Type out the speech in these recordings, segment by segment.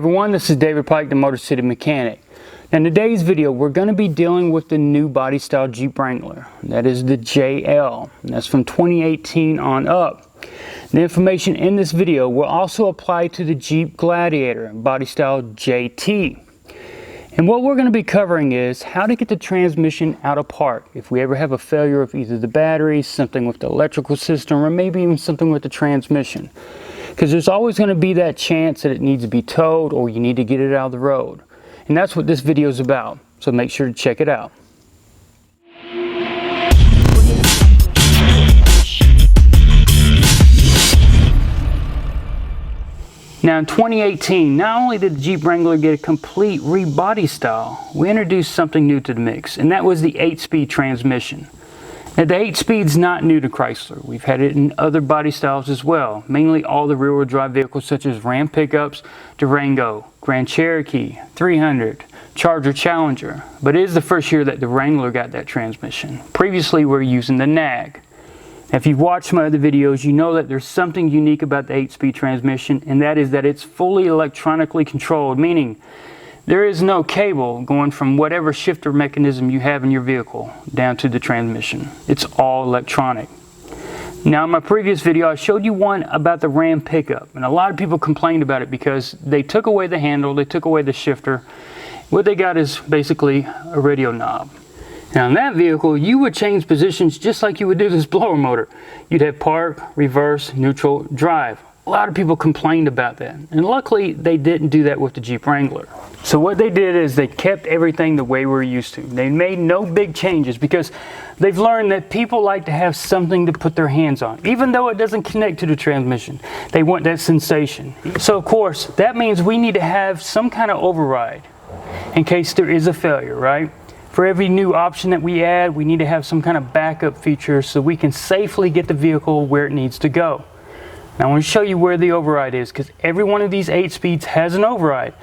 Hey everyone, this is David Pike, the MotorCity mechanic. Now in today's video, we're going to be dealing with the new body style Jeep Wrangler. That is the JL, and that's from 2018 on up. The information in this video will also apply to the Jeep Gladiator, body style JT. And what we're going to be covering is how to get the transmission out of park if we ever have a failure of either the battery, something with the electrical system, or maybe even something with the transmission. Because there's always going to be that chance that it needs to be towed or you need to get it out of the road. And that's what this video is about, so make sure to check it out. Now in 2018, not only did the Jeep Wrangler get a complete re-body style, we introduced something new to the mix, and that was the 8-speed transmission. Now the 8-speed's not new to Chrysler. We've had it in other body styles as well, mainly all the rear-wheel drive vehicles such as Ram pickups, Durango, Grand Cherokee, 300, Charger, Challenger. But it is the first year that the Wrangler got that transmission. Previously we were using the nag. Now, if you've watched my other videos, you know that there's something unique about the 8-speed transmission, and that is that it's fully electronically controlled, meaning there is no cable going from whatever shifter mechanism you have in your vehicle down to the transmission. It's all electronic. Now in my previous video I showed you one about the Ram pickup, and a lot of people complained about it because they took away the handle, they took away the shifter. What they got is basically a radio knob. Now in that vehicle you would change positions just like you would do this blower motor. You'd have park, reverse, neutral, drive. A lot of people complained about that, and luckily they didn't do that with the Jeep Wrangler. So what they did is they kept everything the way we're used to. They made no big changes because they've learned that people like to have something to put their hands on. Even though it doesn't connect to the transmission, they want that sensation. So of course that means we need to have some kind of override in case there is a failure, right? For every new option that we add, we need to have some kind of backup feature so we can safely get the vehicle where it needs to go. Now I want to show you where the override is, because every one of these 8 speeds has an override.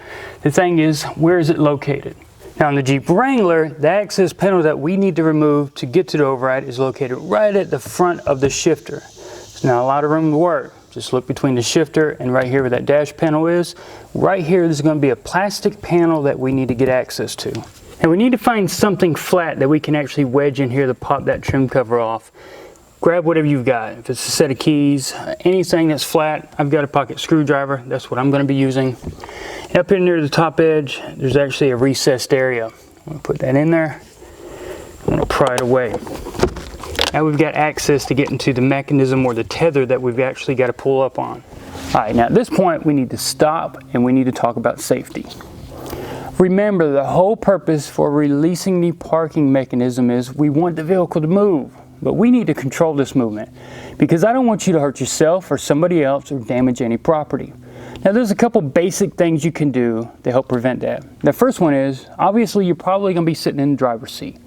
The thing is, where is it located? Now in the Jeep Wrangler, the access panel that we need to remove to get to the override is located right at the front of the shifter. There's not a lot of room to work. Just look between the shifter and right here where that dash panel is. Right here there's going to be a plastic panel that we need to get access to. And we need to find something flat that we can actually wedge in here to pop that trim cover off. Grab whatever you've got. If it's a set of keys, anything that's flat, I've got a pocket screwdriver. That's what I'm going to be using. Up in near the top edge, there's actually a recessed area. I'm going to put that in there. I'm going to pry it away. Now we've got access to get into the mechanism or the tether that we've actually got to pull up on. Alright, now at this point we need to stop and we need to talk about safety. Remember, the whole purpose for releasing the parking mechanism is we want the vehicle to move. But we need to control this movement because I don't want you to hurt yourself or somebody else or damage any property. Now there's a couple basic things you can do to help prevent that. The first one is, obviously you're probably going to be sitting in the driver's seat.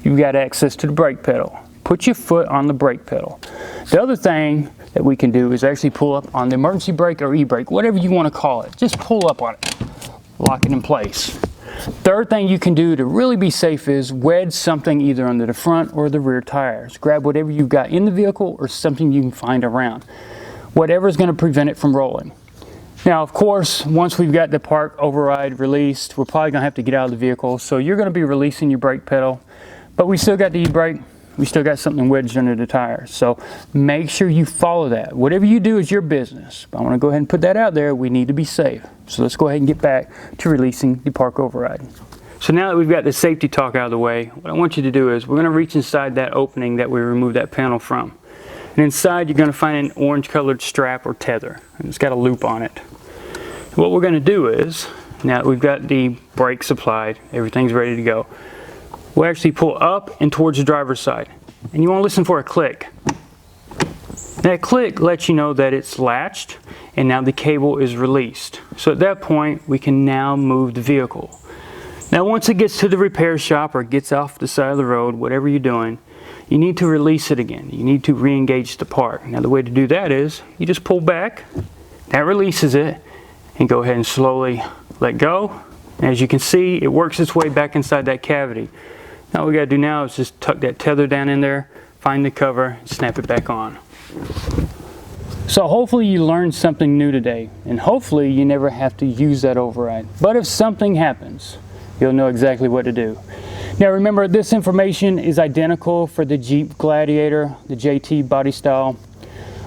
You've got access to the brake pedal. Put your foot on the brake pedal. The other thing that we can do is actually pull up on the emergency brake or e-brake, whatever you want to call it. Just pull up on it. Lock it in place. Third thing you can do to really be safe is wedge something either under the front or the rear tires. Grab whatever you've got in the vehicle or something you can find around. Whatever is going to prevent it from rolling. Now of course, once we've got the park override released, we're probably going to have to get out of the vehicle. So you're going to be releasing your brake pedal, but we still got the e-brake. We still got something wedged under the tires. So make sure you follow that. Whatever you do is your business. But I want to go ahead and put that out there. We need to be safe. So let's go ahead and get back to releasing the park override. So now that we've got the safety talk out of the way, what I want you to do is we're going to reach inside that opening that we removed that panel from. And inside you're going to find an orange colored strap or tether. And it's got a loop on it. What we're going to do is, now that we've got the brake supplied, everything's ready to go, we'll actually pull up and towards the driver's side. And you want to listen for a click. That click lets you know that it's latched and now the cable is released. So at that point we can now move the vehicle. Now once it gets to the repair shop or gets off the side of the road, whatever you're doing, you need to release it again. You need to re-engage the park. Now the way to do that is you just pull back, that releases it, and go ahead and slowly let go. And as you can see, it works its way back inside that cavity. Now what we got to do now is just tuck that tether down in there, find the cover, and snap it back on. So hopefully you learned something new today, and hopefully you never have to use that override. But if something happens, you'll know exactly what to do. Now remember, this information is identical for the Jeep Gladiator, the JT body style.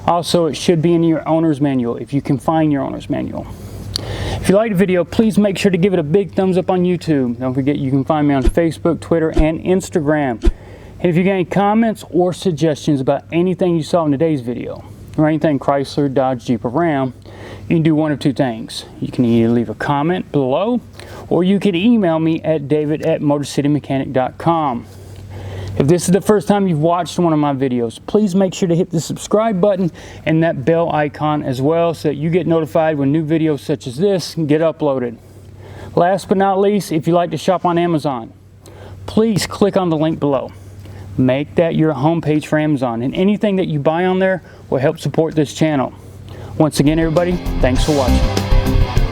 Also, it should be in your owner's manual if you can find your owner's manual. If you liked the video, please make sure to give it a big thumbs up on YouTube. Don't forget you can find me on Facebook, Twitter, and Instagram. And if you got any comments or suggestions about anything you saw in today's video, or anything Chrysler, Dodge, Jeep, or Ram, you can do one of two things. You can either leave a comment below, or you can email me at david@motorcitymechanic.com. If this is the first time you've watched one of my videos, please make sure to hit the subscribe button and that bell icon as well, so that you get notified when new videos such as this get uploaded. Last but not least, if you like to shop on Amazon, please click on the link below. Make that your homepage for Amazon, and anything that you buy on there will help support this channel. Once again, everybody, thanks for watching.